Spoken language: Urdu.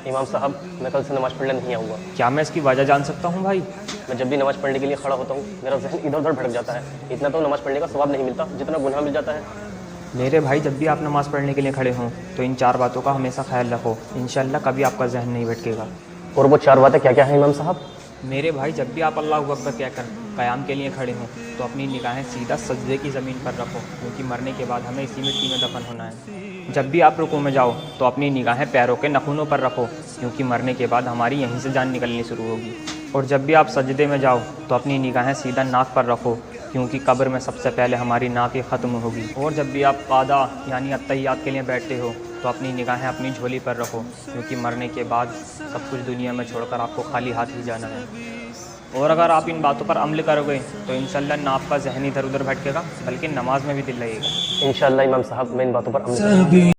امام صاحب میں کل سے نماز پڑھنے نہیں آؤں گا۔ کیا میں اس کی وجہ جان سکتا ہوں بھائی؟ میں جب بھی نماز پڑھنے کے لیے کھڑا ہوتا ہوں میرا ذہن ادھر ادھر بھٹک جاتا ہے، اتنا تو نماز پڑھنے کا ثواب نہیں ملتا جتنا گناہ مل جاتا ہے۔ میرے بھائی جب بھی آپ نماز پڑھنے کے لیے کھڑے ہوں تو ان 4 باتوں کا ہمیشہ خیال رکھو، انشاءاللہ کبھی آپ کا ذہن نہیں بھٹکے گا۔ اور وہ 4 باتیں کیا کیا ہیں امام صاحب؟ میرے بھائی جب بھی آپ اللہ اکبر کہہ کر قیام کے لیے کھڑے ہوں تو اپنی نگاہیں سیدھا سجدے کی زمین پر رکھو، کیونکہ مرنے کے بعد ہمیں اسی مٹی میں دفن ہونا ہے۔ جب بھی آپ رکوع میں جاؤ تو اپنی نگاہیں پیروں کے نخونوں پر رکھو، کیونکہ مرنے کے بعد ہماری یہیں سے جان نکلنی شروع ہوگی۔ اور جب بھی آپ سجدے میں جاؤ تو اپنی نگاہیں سیدھا ناک پر رکھو، کیونکہ قبر میں سب سے پہلے ہماری ناک ہی ختم ہوگی۔ اور جب بھی آپ قعدہ یعنی اتحیات کے لیے بیٹھتے ہو تو اپنی نگاہیں اپنی جھولی پر رکھو، کیونکہ مرنے کے بعد سب کچھ دنیا میں چھوڑ کر آپ کو خالی ہاتھ ہی جانا ہے۔ اور اگر آپ ان باتوں پر عمل کرو گے تو انشاءاللہ نہ آپ کا ذہن ادھر ادھر بھٹکے گا بلکہ نماز میں بھی دل لگے گا۔ انشاءاللہ امام صاحب میں ان باتوں پر عمل کروں گا۔